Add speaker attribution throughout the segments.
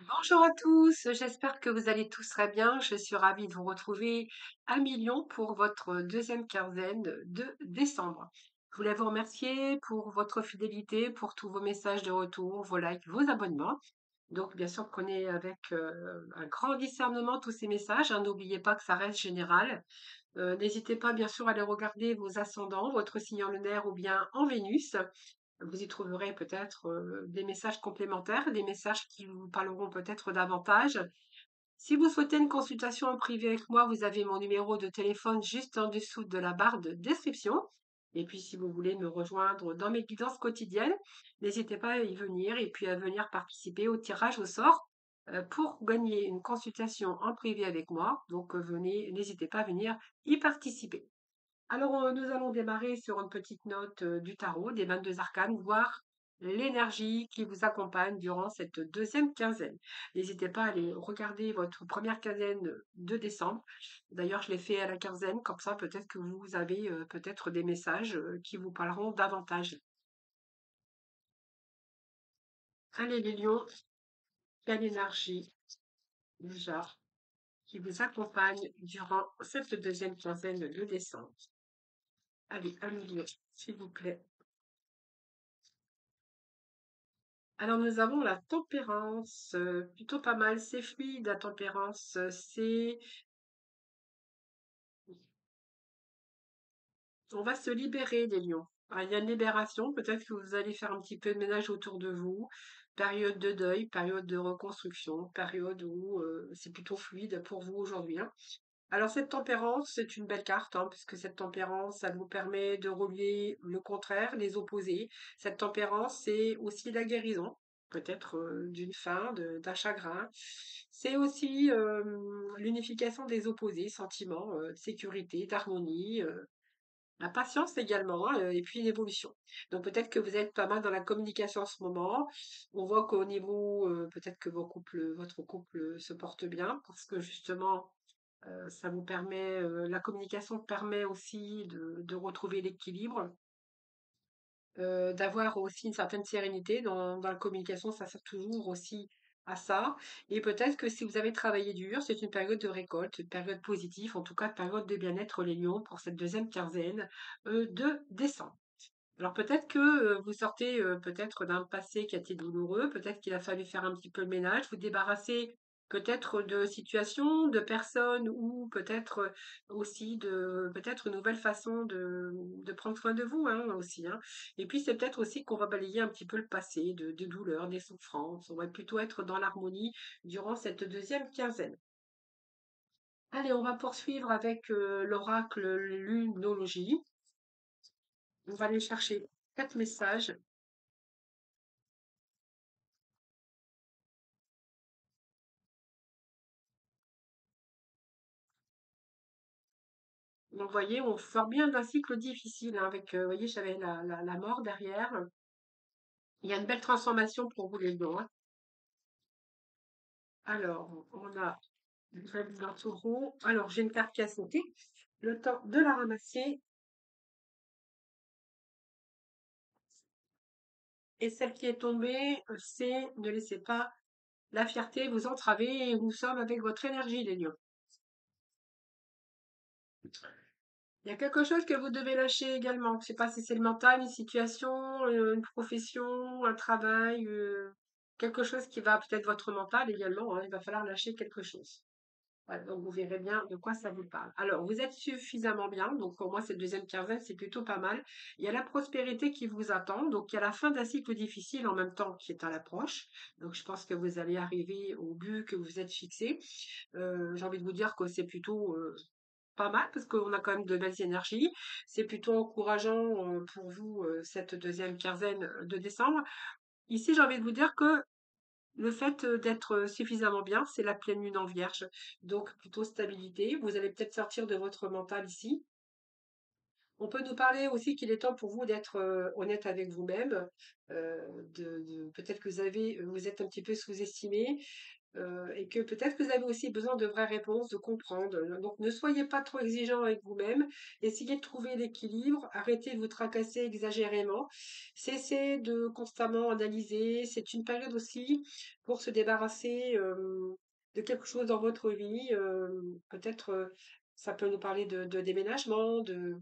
Speaker 1: Bonjour à tous, j'espère que vous allez tous très bien. Je suis ravie de vous retrouver à Million pour votre deuxième quinzaine de décembre. Je voulais vous remercier pour votre fidélité, pour tous vos messages de retour, vos likes, vos abonnements. Donc, bien sûr, prenez avec un grand discernement tous ces messages, hein. N'oubliez pas que ça reste général. N'hésitez pas, bien sûr, à aller regarder vos ascendants, votre signe en lunaire ou bien en Vénus. Vous y trouverez peut-être des messages complémentaires, des messages qui vous parleront peut-être davantage. Si vous souhaitez une consultation en privé avec moi, vous avez mon numéro de téléphone juste en dessous de la barre de description. Et puis, si vous voulez me rejoindre dans mes guidances quotidiennes, n'hésitez pas à y venir et puis à venir participer au tirage au sort pour gagner une consultation en privé avec moi. Donc, venez, n'hésitez pas à venir y participer. Alors, nous allons démarrer sur une petite note du tarot, des 22 arcanes, voir l'énergie qui vous accompagne durant cette deuxième quinzaine. N'hésitez pas à aller regarder votre première quinzaine de décembre. D'ailleurs, je l'ai fait à la quinzaine, comme ça, peut-être que vous avez peut-être des messages qui vous parleront davantage. Allez, les lions, quelle énergie déjà qui vous accompagne durant cette deuxième quinzaine de décembre. Allez, un milieu, s'il vous plaît. Alors nous avons la tempérance, plutôt pas mal, c'est fluide la tempérance, c'est on va se libérer des lions. Ah, il y a une libération, peut-être que vous allez faire un petit peu de ménage autour de vous, période de deuil, période de reconstruction, période où c'est plutôt fluide pour vous aujourd'hui, hein. Alors cette tempérance, c'est une belle carte, hein, puisque cette tempérance, ça vous permet de relier le contraire, les opposés. Cette tempérance, c'est aussi la guérison, peut-être d'une faim, d'un chagrin. C'est aussi l'unification des opposés, sentiments de sécurité, d'harmonie, la patience également, hein, et puis l'évolution. Donc peut-être que vous êtes pas mal dans la communication en ce moment. On voit qu'au niveau, peut-être que votre couple se porte bien, parce que justement, ça vous permet, la communication permet aussi de retrouver l'équilibre, d'avoir aussi une certaine sérénité dans la communication, ça sert toujours aussi à ça. Et peut-être que si vous avez travaillé dur, c'est une période de récolte, une période positive, en tout cas période de bien-être les lions pour cette deuxième quinzaine de décembre. Alors peut-être que vous sortez peut-être d'un passé qui a été douloureux, peut-être qu'il a fallu faire un petit peu le ménage, vous débarrasser peut-être de situations, de personnes ou peut-être aussi de peut-être une nouvelle façon de prendre soin de vous, hein, aussi, hein. Et puis c'est peut-être aussi qu'on va balayer un petit peu le passé, de douleurs, des souffrances. On va plutôt être dans l'harmonie durant cette deuxième quinzaine. Allez, on va poursuivre avec l'oracle lunologie. On va aller chercher 4 messages. Donc, vous voyez, on sort bien d'un cycle difficile, hein, avec, vous voyez, j'avais la mort derrière. Il y a une belle transformation pour vous les lions, hein. Alors, on a une reine d'un taureau. Alors, j'ai une carte qui a sauté. Le temps de la ramasser. Et celle qui est tombée, c'est ne laissez pas la fierté vous entraver. Et nous sommes avec votre énergie, les lions. Il y a quelque chose que vous devez lâcher également. Je ne sais pas si c'est le mental, une situation, une profession, un travail, quelque chose qui va peut-être votre mental également, hein. Il va falloir lâcher quelque chose. Voilà, donc vous verrez bien de quoi ça vous parle. Alors, vous êtes suffisamment bien, donc pour moi, cette deuxième quinzaine, c'est plutôt pas mal. Il y a la prospérité qui vous attend, donc il y a la fin d'un cycle difficile en même temps qui est à l'approche. Donc, je pense que vous allez arriver au but que vous êtes fixé. J'ai envie de vous dire que c'est plutôt pas mal parce qu'on a quand même de belles énergies. C'est plutôt encourageant pour vous cette deuxième quinzaine de décembre. Ici, j'ai envie de vous dire que le fait d'être suffisamment bien, c'est la pleine lune en vierge. Donc plutôt stabilité. Vous allez peut-être sortir de votre mental ici. On peut nous parler aussi qu'il est temps pour vous d'être honnête avec vous-même. Peut-être que vous êtes un petit peu sous-estimé. et que peut-être que vous avez aussi besoin de vraies réponses, de comprendre. Donc ne soyez pas trop exigeant avec vous-même, essayez de trouver l'équilibre, arrêtez de vous tracasser exagérément, cessez de constamment analyser. C'est une période aussi pour se débarrasser de quelque chose dans votre vie. Peut-être ça peut nous parler de déménagement, de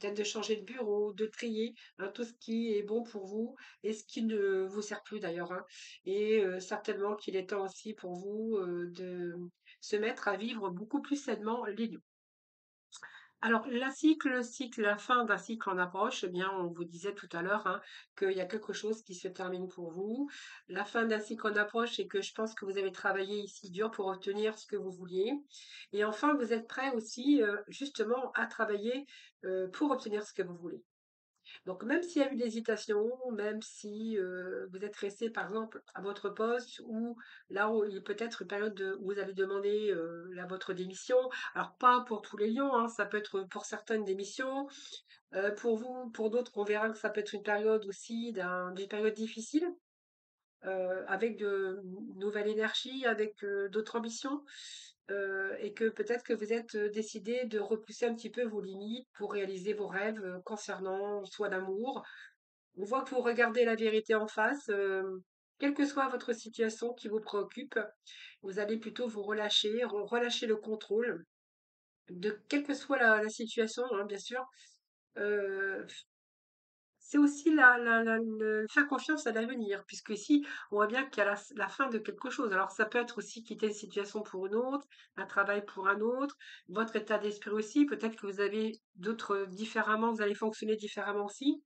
Speaker 1: peut-être de changer de bureau, de trier hein, tout ce qui est bon pour vous et ce qui ne vous sert plus d'ailleurs, hein. Et certainement qu'il est temps aussi pour vous de se mettre à vivre beaucoup plus sainement les lieux. Alors, la fin d'un cycle en approche, eh bien, on vous disait tout à l'heure hein, qu'il y a quelque chose qui se termine pour vous. La fin d'un cycle en approche, c'est que je pense que vous avez travaillé ici dur pour obtenir ce que vous vouliez. Et enfin, vous êtes prêt aussi, justement, à travailler pour obtenir ce que vous voulez. Donc même s'il y a eu de l'hésitation, même si vous êtes resté par exemple à votre poste ou là où il y a peut-être une période où vous avez demandé votre démission, alors pas pour tous les lions, hein, ça peut être pour certaines démissions, pour vous, pour d'autres, on verra que ça peut être une période aussi d'une période difficile, avec de nouvelles énergies, avec d'autres ambitions, et que peut-être que vous êtes décidé de repousser un petit peu vos limites pour réaliser vos rêves concernant soit l'amour, on voit que vous regardez la vérité en face, quelle que soit votre situation qui vous préoccupe, vous allez plutôt vous relâcher, relâcher le contrôle de quelle que soit la situation, hein, bien sûr. Euh, c'est aussi faire confiance à l'avenir, puisque ici, on voit bien qu'il y a la fin de quelque chose. Alors, ça peut être aussi quitter une situation pour une autre, un travail pour un autre, votre état d'esprit aussi. Peut-être que vous avez d'autres différemment, vous allez fonctionner différemment aussi.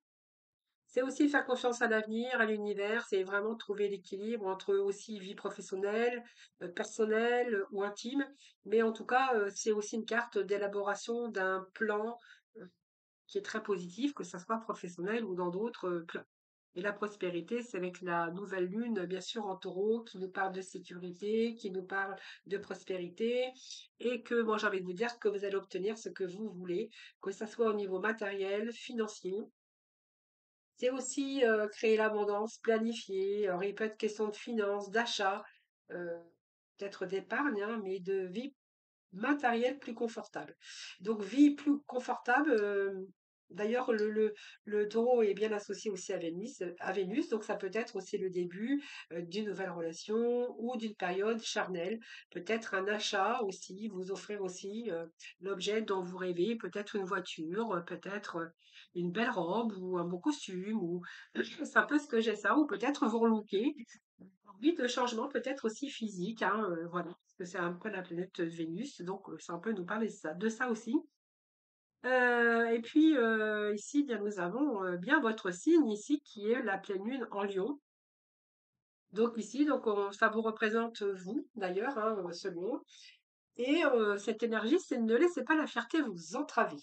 Speaker 1: C'est aussi faire confiance à l'avenir, à l'univers, c'est vraiment trouver l'équilibre entre aussi vie professionnelle, personnelle ou intime. Mais en tout cas, c'est aussi une carte d'élaboration d'un plan qui est très positif, que ça soit professionnel ou dans d'autres plans. Et la prospérité, c'est avec la nouvelle lune, bien sûr, en taureau, qui nous parle de sécurité, qui nous parle de prospérité, et que moi j'ai envie de vous dire que vous allez obtenir ce que vous voulez, que ça soit au niveau matériel, financier, c'est aussi, créer l'abondance, planifier. Alors, il peut être question de finances, d'achat, heu, peut-être d'épargne, hein, mais de vie matériel plus confortable. Donc vie plus confortable, d'ailleurs le taureau est bien associé aussi à Vénus, donc ça peut être aussi le début, d'une nouvelle relation ou d'une période charnelle. Peut-être un achat aussi, vous offrir aussi, l'objet dont vous rêvez, peut-être une voiture, peut-être, une belle robe ou un beau costume ou c'est un peu ce que j'ai ça ou peut-être vous relooker. Envie de changement peut-être aussi physique, hein, voilà, parce que c'est un peu la planète Vénus, donc ça peut nous parler de ça aussi. Et puis ici, bien, nous avons bien votre signe ici qui est la pleine lune en Lion. Donc ici, donc ça vous représente vous d'ailleurs, hein, ce lion. Et cette énergie, c'est ne laissez pas la fierté vous entraver.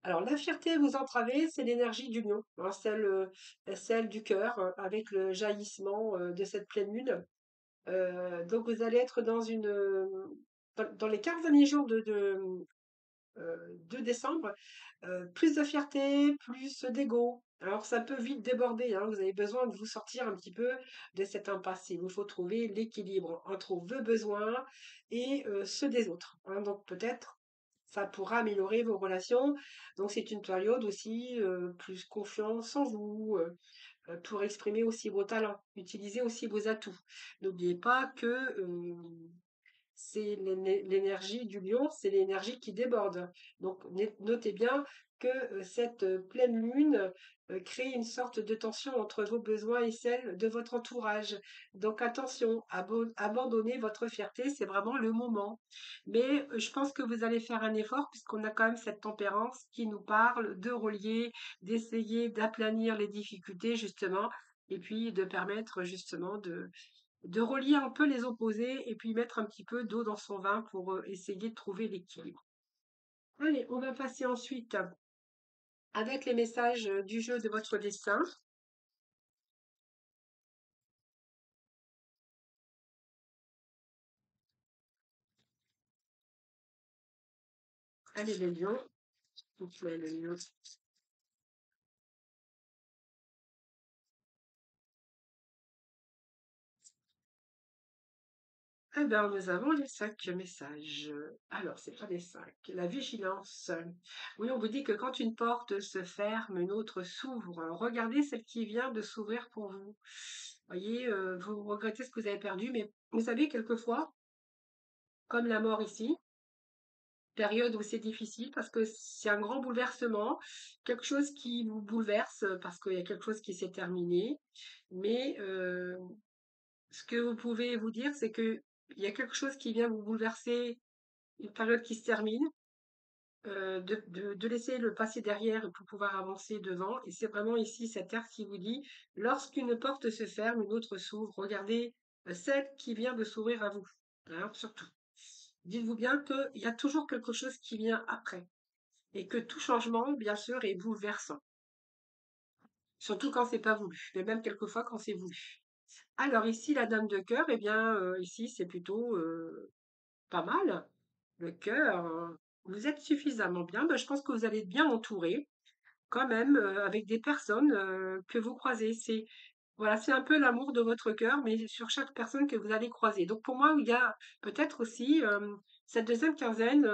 Speaker 1: Alors la fierté vous entraver, c'est l'énergie du lion, hein, celle du cœur, avec le jaillissement de cette pleine lune. Donc vous allez être dans les 15 derniers jours de décembre, plus de fierté, plus d'ego. Alors ça peut vite déborder, hein, vous avez besoin de vous sortir un petit peu de cette impasse. Il vous faut trouver l'équilibre entre vos besoins et ceux des autres, hein. Donc peut-être ça pourra améliorer vos relations. Donc c'est une période aussi plus confiance en vous, pour exprimer aussi vos talents, utiliser aussi vos atouts. N'oubliez pas que c'est l'énergie du lion, c'est l'énergie qui déborde. Donc notez bien que cette pleine lune crée une sorte de tension entre vos besoins et celles de votre entourage. Donc attention, abandonnez votre fierté, c'est vraiment le moment. Mais je pense que vous allez faire un effort puisqu'on a quand même cette tempérance qui nous parle de relier, d'essayer d'aplanir les difficultés justement, et puis de permettre justement de relier un peu les opposés et puis mettre un petit peu d'eau dans son vin pour essayer de trouver l'équilibre. Allez, on va passer ensuite avec les messages du jeu de votre destin. Allez, les lions. Donc, les lions. Eh bien, nous avons les 5 messages. Alors, c'est pas les 5. La vigilance. Oui, on vous dit que quand une porte se ferme, une autre s'ouvre. Regardez celle qui vient de s'ouvrir pour vous. Voyez, vous regrettez ce que vous avez perdu, mais vous savez, quelquefois, comme la mort ici, période où c'est difficile parce que c'est un grand bouleversement, quelque chose qui vous bouleverse parce qu'il y a quelque chose qui s'est terminé. Mais ce que vous pouvez vous dire, c'est que il y a quelque chose qui vient vous bouleverser, une période qui se termine, de laisser le passé derrière pour pouvoir avancer devant. Et c'est vraiment ici cette carte qui vous dit, lorsqu'une porte se ferme, une autre s'ouvre. Regardez celle qui vient de s'ouvrir à vous. Hein, surtout. Dites-vous bien qu'il y a toujours quelque chose qui vient après. Et que tout changement, bien sûr, est bouleversant. Surtout quand c'est pas voulu, mais même quelquefois quand c'est voulu. Alors ici, la dame de cœur, eh bien, ici, c'est plutôt pas mal. Le cœur, vous êtes suffisamment bien. Ben, je pense que vous allez être bien entouré, quand même, avec des personnes que vous croisez. C'est voilà, c'est un peu l'amour de votre cœur, mais sur chaque personne que vous allez croiser. Donc pour moi, il y a peut-être aussi cette deuxième quinzaine,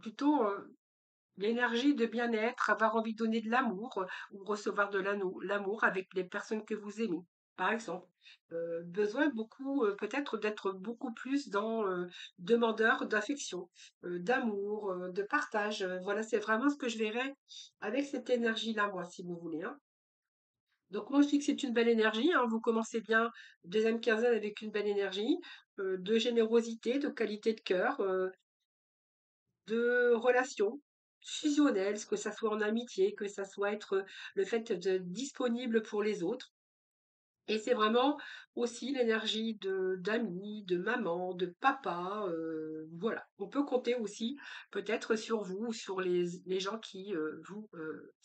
Speaker 1: plutôt l'énergie de bien-être, avoir envie de donner de l'amour ou recevoir de l'amour avec les personnes que vous aimez, par exemple. Besoin beaucoup, peut-être d'être beaucoup plus dans demandeur d'affection, d'amour, de partage. Voilà, c'est vraiment ce que je verrais avec cette énergie-là, moi, si vous voulez, hein. Donc moi, je dis que c'est une belle énergie, hein. Vous commencez bien deuxième quinzaine avec une belle énergie, de générosité, de qualité de cœur, de relations fusionnelles, que ça soit en amitié, que ça soit être le fait de disponible pour les autres. Et c'est vraiment aussi l'énergie de d'amis, de maman, de papa, voilà. On peut compter aussi peut-être sur vous ou sur les gens qui vous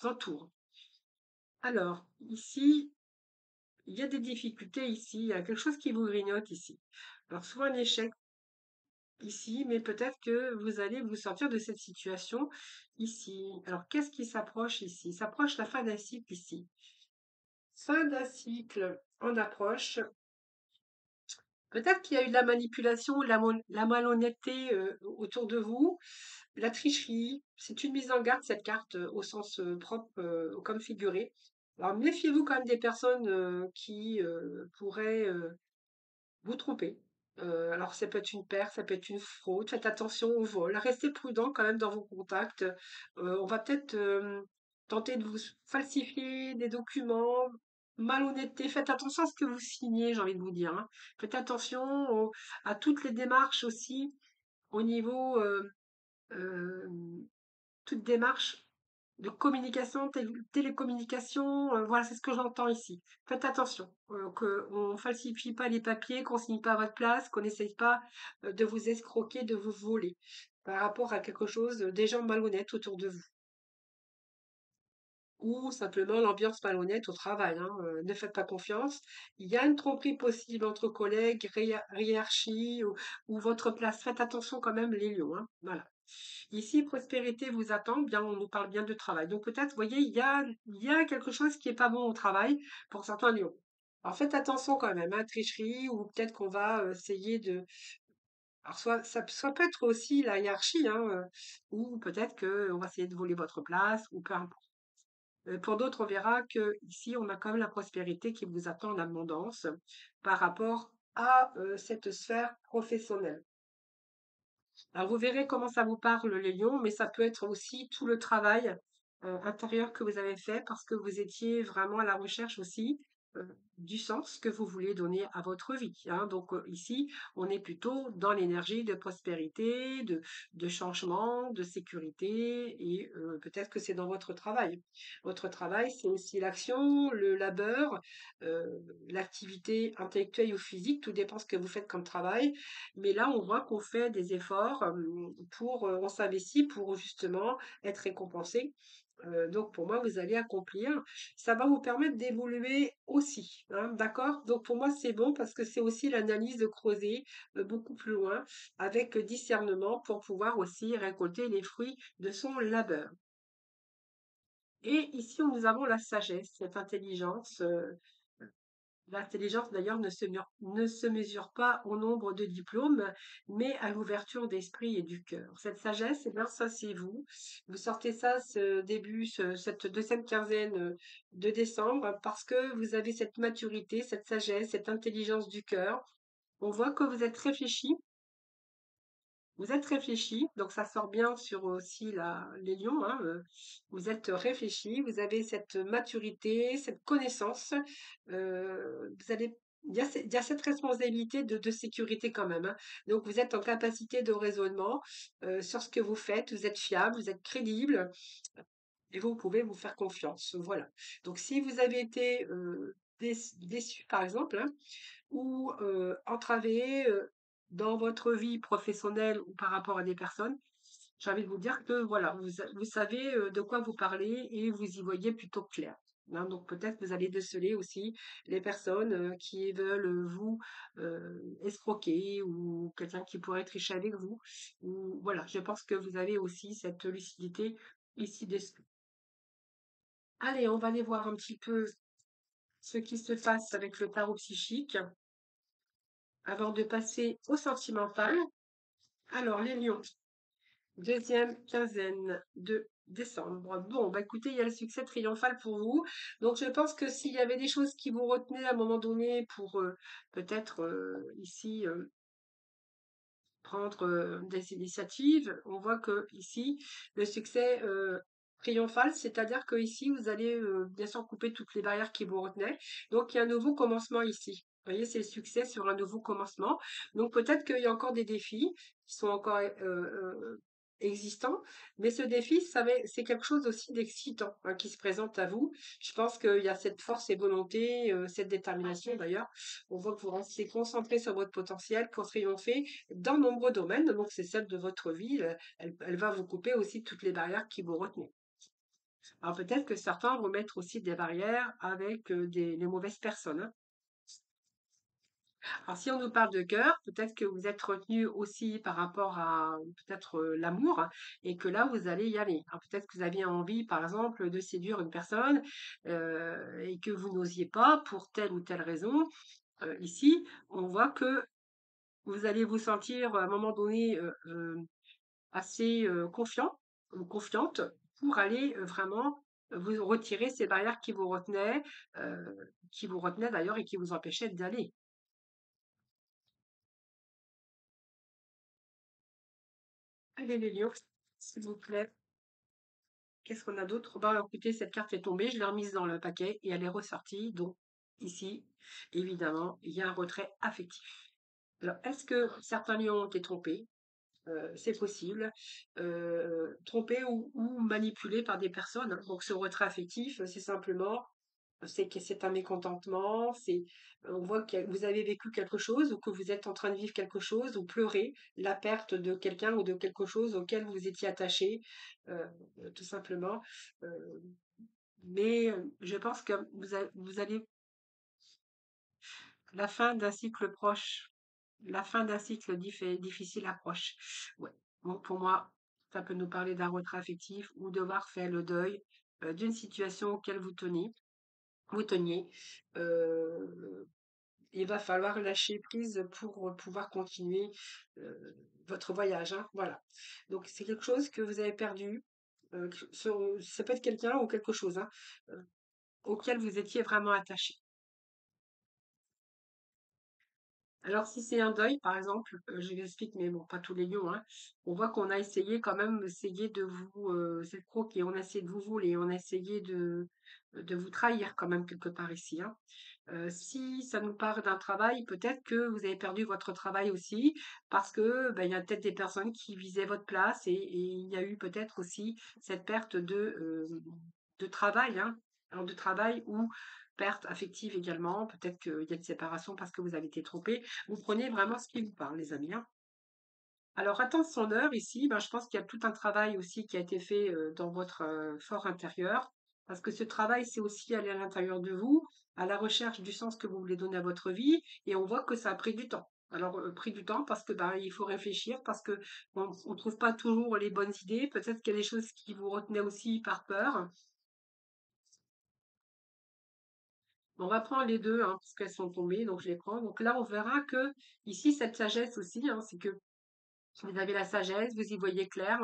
Speaker 1: entourent. Alors, ici, il y a des difficultés ici, il y a quelque chose qui vous grignote ici. Alors, soit un échec ici, mais peut-être que vous allez vous sortir de cette situation ici. Alors, qu'est-ce qui s'approche ici? S'approche la fin d'un cycle ici. Fin d'un cycle en approche. Peut-être qu'il y a eu de la manipulation, la malhonnêteté autour de vous, la tricherie. C'est une mise en garde, cette carte, au sens propre comme figuré. Alors, méfiez-vous quand même des personnes qui pourraient vous trompez. Alors ça peut être une perte, ça peut être une fraude. Faites attention au vol. Restez prudent quand même dans vos contacts. On va peut-être tenter de vous falsifier des documents. Malhonnêteté. Faites attention à ce que vous signez, j'ai envie de vous dire, hein. Faites attention à toutes les démarches aussi au niveau euh, toute démarche de communication, télécommunication, voilà, c'est ce que j'entends ici. Faites attention, qu'on ne falsifie pas les papiers, qu'on ne signe pas à votre place, qu'on n'essaye pas de vous escroquer, de vous voler par rapport à quelque chose, des gens malhonnêtes autour de vous. Ou simplement l'ambiance malhonnête au travail, hein, ne faites pas confiance. Il y a une tromperie possible entre collègues, hiérarchie ou votre place. Faites attention quand même les lions, hein, voilà. Ici, prospérité vous attend, bien, on nous parle bien de travail. Donc peut-être, vous voyez, il y a quelque chose qui est pas bon au travail pour certains lions. Alors faites attention quand même, hein, tricherie, ou peut-être qu'on va essayer de. Alors soit peut être aussi la hiérarchie, hein, ou peut-être qu'on va essayer de voler votre place, ou peu importe. Pour d'autres, on verra que ici, on a quand même la prospérité qui vous attend en abondance par rapport à cette sphère professionnelle. Alors vous verrez comment ça vous parle les lions, mais ça peut être aussi tout le travail intérieur que vous avez fait parce que vous étiez vraiment à la recherche aussi du sens que vous voulez donner à votre vie, hein. Donc ici, on est plutôt dans l'énergie de prospérité, de changement, de sécurité et peut-être que c'est dans votre travail. Votre travail, c'est aussi l'action, le labeur, euh, l'activité intellectuelle ou physique, tout dépend ce que vous faites comme travail. Mais là, on voit qu'on fait des efforts on s'investit pour justement être récompensé. Donc pour moi, vous allez accomplir. Ça va vous permettre d'évoluer aussi, hein, d'accord? Donc pour moi, c'est bon parce que c'est aussi l'analyse de creuser beaucoup plus loin avec discernement pour pouvoir aussi récolter les fruits de son labeur. Et ici, nous avons la sagesse, cette intelligence. L'intelligence, d'ailleurs, ne se mesure pas au nombre de diplômes, mais à l'ouverture d'esprit et du cœur. Cette sagesse, eh bien, ça, c'est vous. Vous sortez ça cette deuxième quinzaine de décembre parce que vous avez cette maturité, cette sagesse, cette intelligence du cœur. On voit que vous êtes réfléchi, donc ça sort bien sur aussi les lions, hein, vous êtes réfléchi, vous avez cette maturité, cette connaissance, vous allez, il y a cette responsabilité de sécurité quand même, hein. Donc vous êtes en capacité de raisonnement sur ce que vous faites, vous êtes fiable, vous êtes crédible et vous pouvez vous faire confiance. Voilà. Donc si vous avez été déçu, par exemple, hein, ou entravé dans votre vie professionnelle ou par rapport à des personnes, j'ai envie de vous dire que voilà, vous savez de quoi vous parlez et vous y voyez plutôt clair. Hein. Donc peut-être vous allez déceler aussi les personnes qui veulent vous escroquer ou quelqu'un qui pourrait tricher avec vous. Ou, voilà, je pense que vous avez aussi cette lucidité ici d'esprit. Allez, on va aller voir un petit peu ce qui se passe avec le tarot psychique avant de passer au sentimental. Alors, les lions, deuxième quinzaine de décembre. Bon, bah écoutez, il y a le succès triomphal pour vous. Donc, je pense que s'il y avait des choses qui vous retenaient à un moment donné pour peut-être ici prendre des initiatives, on voit que ici, le succès triomphal, c'est-à-dire que ici, vous allez bien sûr couper toutes les barrières qui vous retenaient. Donc, il y a un nouveau commencement ici. Vous voyez, c'est le succès sur un nouveau commencement. Donc, peut-être qu'il y a encore des défis qui sont encore existants, mais ce défi, c'est quelque chose aussi d'excitant hein, qui se présente à vous. Je pense qu'il y a cette force et volonté, cette détermination d'ailleurs. On voit que vous restez concentré sur votre potentiel, pour triompher dans de nombreux domaines, donc c'est celle de votre vie, elle va vous couper aussi toutes les barrières qui vous retenaient. Alors peut-être que certains vont mettre aussi des barrières avec les mauvaises personnes, hein. Alors si on nous parle de cœur, peut-être que vous êtes retenu aussi par rapport à peut-être l'amour, hein, et que là vous allez y aller. Alors peut-être que vous aviez envie, par exemple, de séduire une personne et que vous n'osiez pas pour telle ou telle raison. Ici, on voit que vous allez vous sentir à un moment donné assez confiant ou confiante pour aller vraiment vous retirer ces barrières qui vous retenaient d'ailleurs et qui vous empêchaient d'aller. Allez les lions, s'il vous plaît. Qu'est-ce qu'on a d'autre? Bah écoutez, cette carte est tombée, je l'ai remise dans le paquet et elle est ressortie. Donc ici, évidemment, il y a un retrait affectif. Alors, est-ce que certains lions ont été trompés? C'est possible, trompés ou manipulés par des personnes, hein. Donc ce retrait affectif, c'est simplement, c'est que c'est un mécontentement, on voit que vous avez vécu quelque chose ou que vous êtes en train de vivre quelque chose ou pleurez la perte de quelqu'un ou de quelque chose auquel vous étiez attaché, tout simplement. Heu, mais je pense que vous allez la fin d'un cycle proche. La fin d'un cycle difficile approche. Ouais. Bon, pour moi, ça peut nous parler d'un retrait affectif ou devoir faire le deuil d'une situation auquel vous teniez. Euh, il va falloir lâcher prise pour pouvoir continuer votre voyage, hein. Voilà. Donc c'est quelque chose que vous avez perdu. Ça peut être quelqu'un ou quelque chose hein, euh, auquel vous étiez vraiment attaché. Alors, si c'est un deuil, par exemple, je l'explique, mais bon, pas tous les lions, hein. On voit qu'on a essayé quand même, essayé de vous, c'est le croc et on a essayé de vous voler, on a essayé de vous trahir quand même quelque part ici, hein. Si ça nous parle d'un travail, peut-être que vous avez perdu votre travail aussi, parce que ben, il y a peut-être des personnes qui visaient votre place et il y a eu peut-être aussi cette perte de travail, hein. Alors, de travail ou perte affective également, peut-être qu'il y a une séparation parce que vous avez été trompé. Vous prenez vraiment ce qui vous parle, les amis, hein. Alors, attendre son heure ici, ben, je pense qu'il y a tout un travail aussi qui a été fait dans votre fort intérieur, parce que ce travail, c'est aussi aller à l'intérieur de vous, à la recherche du sens que vous voulez donner à votre vie, et on voit que ça a pris du temps. Alors, pris du temps parce que ben, il faut réfléchir, parce que on ne trouve pas toujours les bonnes idées. Peut-être qu'il y a des choses qui vous retenaient aussi par peur. On va prendre les deux, hein, parce qu'elles sont tombées, donc je les prends. Donc là, on verra que ici, cette sagesse aussi, hein, c'est que vous avez la sagesse, vous y voyez clair,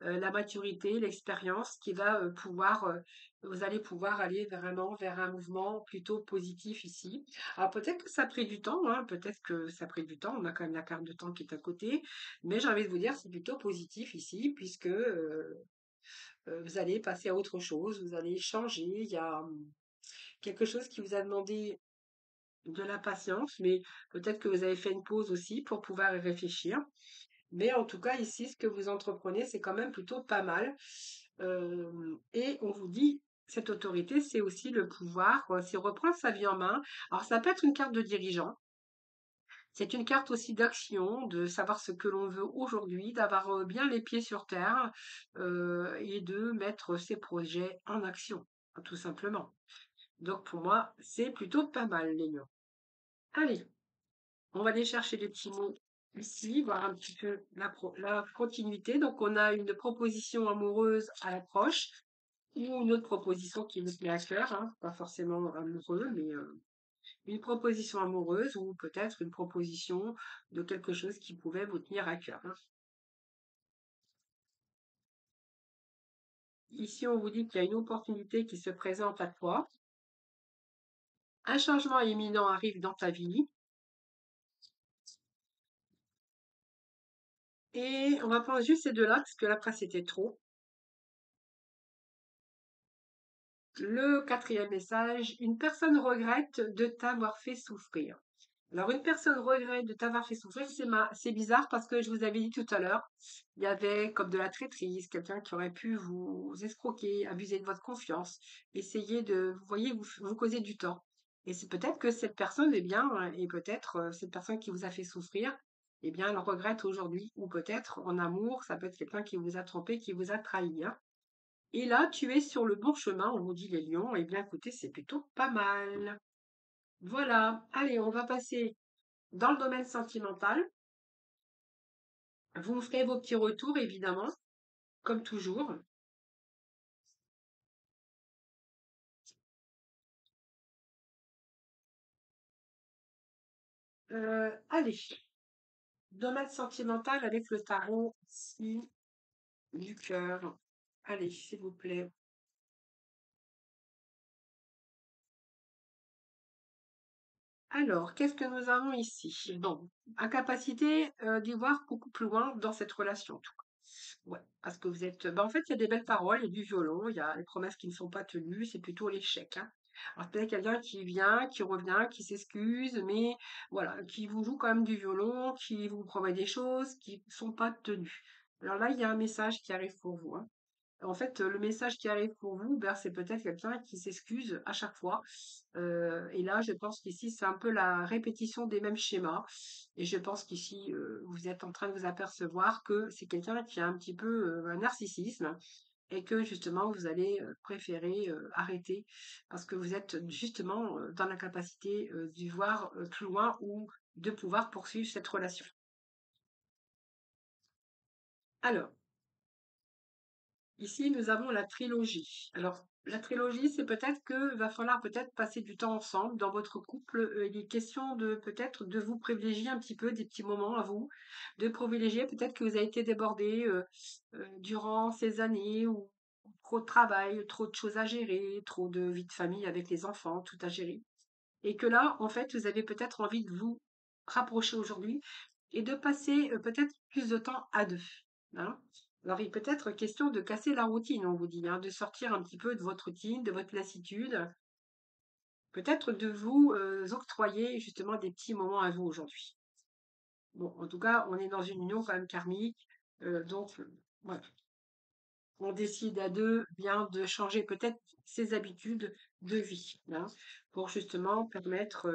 Speaker 1: la maturité, l'expérience qui va pouvoir, vous allez pouvoir aller vraiment vers un mouvement plutôt positif ici. Alors peut-être que ça a pris du temps, hein, peut-être que ça a pris du temps, on a quand même la carte de temps qui est à côté, mais j'ai envie de vous dire, c'est plutôt positif ici, puisque vous allez passer à autre chose, vous allez changer, il y a quelque chose qui vous a demandé de la patience, mais peut-être que vous avez fait une pause aussi pour pouvoir y réfléchir. Mais en tout cas, ici, ce que vous entreprenez, c'est quand même plutôt pas mal. Et on vous dit, cette autorité, c'est aussi le pouvoir, quoi, c'est reprendre sa vie en main. Alors, ça peut être une carte de dirigeant. C'est une carte aussi d'action, de savoir ce que l'on veut aujourd'hui, d'avoir bien les pieds sur terre et de mettre ses projets en action, tout simplement. Donc, pour moi, c'est plutôt pas mal, les lions. Allez, on va aller chercher les petits mots ici, voir un petit peu la continuité. Donc, on a une proposition amoureuse à l'approche ou une autre proposition qui nous plaît à cœur, hein, pas forcément amoureux, mais une proposition amoureuse ou peut-être une proposition de quelque chose qui pouvait vous tenir à cœur, hein. Ici, on vous dit qu'il y a une opportunité qui se présente à toi. Un changement imminent arrive dans ta vie. Et on va prendre juste ces deux-là, parce que l'après, c'était trop. Le quatrième message, une personne regrette de t'avoir fait souffrir. Alors, une personne regrette de t'avoir fait souffrir, c'est bizarre parce que je vous avais dit tout à l'heure, il y avait comme de la traîtrise, quelqu'un qui aurait pu vous escroquer, abuser de votre confiance, essayer de, vous voyez, vous causer du tort. Et c'est peut-être que cette personne, eh bien, et peut-être cette personne qui vous a fait souffrir, eh bien, elle regrette aujourd'hui. Ou peut-être en amour, ça peut être quelqu'un qui vous a trompé, qui vous a trahi, hein. Et là, tu es sur le bon chemin, on vous dit les lions. Eh bien, écoutez, c'est plutôt pas mal. Voilà. Allez, on va passer dans le domaine sentimental. Vous me ferez vos petits retours, évidemment, comme toujours. Allez, domaine sentimental avec le tarot ici, du cœur. Allez, s'il vous plaît. Alors, qu'est-ce que nous avons ici? Bon, incapacité d'y voir beaucoup plus loin dans cette relation. Ouais, parce que vous êtes. Bah, en fait, il y a des belles paroles, il y a du violon, il y a les promesses qui ne sont pas tenues, c'est plutôt l'échec, hein. Alors, peut-être quelqu'un qui vient, qui revient, qui s'excuse, mais voilà, qui vous joue quand même du violon, qui vous promet des choses qui ne sont pas tenues. Alors là, il y a un message qui arrive pour vous, hein. En fait, le message qui arrive pour vous, ben, c'est peut-être quelqu'un qui s'excuse à chaque fois. Et là, je pense qu'ici, c'est un peu la répétition des mêmes schémas. Et je pense qu'ici, vous êtes en train de vous apercevoir que c'est quelqu'un qui a un petit peu un narcissisme et que justement, vous allez préférer arrêter parce que vous êtes justement dans la capacité d'y voir plus loin ou de pouvoir poursuivre cette relation. Alors, ici, nous avons la trilogie. Alors, la trilogie, c'est peut-être que va falloir peut-être passer du temps ensemble dans votre couple. Il est question de peut-être de vous privilégier un petit peu des petits moments à vous, de privilégier peut-être que vous avez été débordé durant ces années où trop de travail, trop de choses à gérer, trop de vie de famille avec les enfants, tout à gérer. Et que là, en fait, vous avez peut-être envie de vous rapprocher aujourd'hui et de passer peut-être plus de temps à deux, hein. Alors, il peut être question de casser la routine, on vous dit, hein, de sortir un petit peu de votre routine, de votre lassitude, peut-être de vous octroyer justement des petits moments à vous aujourd'hui. Bon, en tout cas, on est dans une union quand même karmique, donc voilà. On décide à deux bien de changer peut-être ses habitudes de vie, hein, pour justement permettre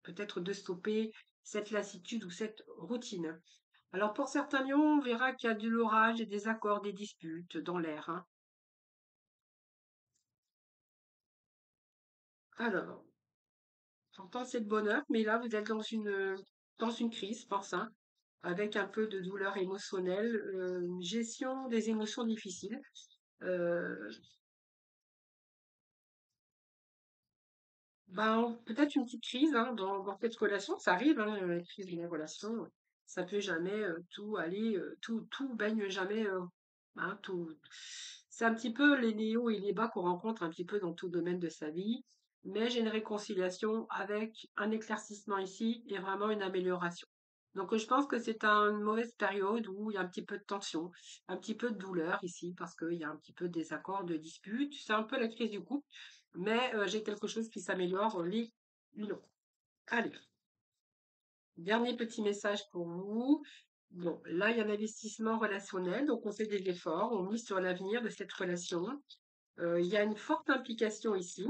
Speaker 1: peut-être de stopper cette lassitude ou cette routine. Alors pour certains lions, on verra qu'il y a de l'orage, des désaccords, des disputes dans l'air, hein. Alors, pourtant c'est le bonheur, mais là vous êtes dans une crise, je pense, hein, avec un peu de douleur émotionnelle, une gestion des émotions difficiles. Euh, Ben, peut-être une petite crise hein, dans cette relation, ça arrive, hein, la crise d'une relation, ça peut jamais tout aller, tout baigne jamais, hein, tout. C'est un petit peu les hauts et les bas qu'on rencontre un petit peu dans tout domaine de sa vie, mais j'ai une réconciliation avec un éclaircissement ici et vraiment une amélioration. Donc je pense que c'est une mauvaise période où il y a un petit peu de tension, un petit peu de douleur ici parce qu'il y a un petit peu de désaccord, de dispute. C'est un peu la crise du couple. Mais j'ai quelque chose qui s'améliore, non. Allez, dernier petit message pour vous. Bon, là, il y a un investissement relationnel, donc on fait des efforts, on mise sur l'avenir de cette relation. Il y a une forte implication ici.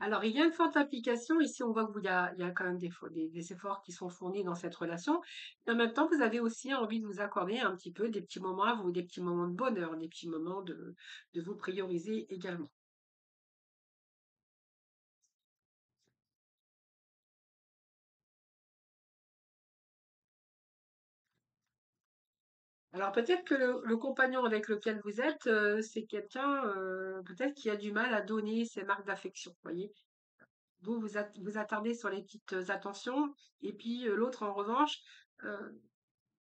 Speaker 1: Alors, il y a une forte implication. Ici, on voit qu'il y a quand même des efforts qui sont fournis dans cette relation. Et en même temps, vous avez aussi envie de vous accorder un petit peu des petits moments à vous, des petits moments de bonheur, des petits moments de vous prioriser également. Alors peut-être que le compagnon avec lequel vous êtes, c'est quelqu'un peut-être qui a du mal à donner ses marques d'affection, voyez? Vous attardez sur les petites attentions et puis l'autre en revanche, heu,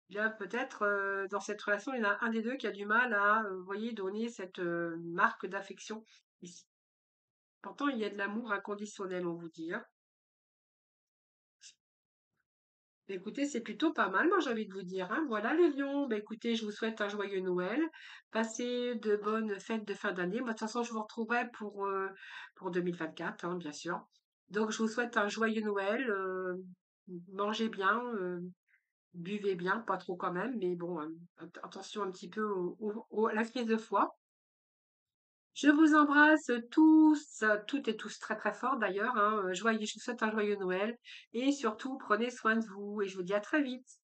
Speaker 1: il a peut-être, dans cette relation, il y en a un des 2 qui a du mal à, vous voyez, donner cette, marque d'affection ici. Pourtant il y a de l'amour inconditionnel, on vous dit, hein. Bah, écoutez, c'est plutôt pas mal, moi j'ai envie de vous dire, hein. Voilà les lions. Bah, écoutez, je vous souhaite un joyeux Noël. Passez de bonnes fêtes de fin d'année. Moi, de toute façon, je vous retrouverai pour 2024, hein, bien sûr. Donc, je vous souhaite un joyeux Noël. Mangez bien, buvez bien, pas trop quand même, mais bon, attention un petit peu à la crise de foie. Je vous embrasse tous, toutes et tous très très fort d'ailleurs, hein. Je vous souhaite un joyeux Noël et surtout prenez soin de vous et je vous dis à très vite.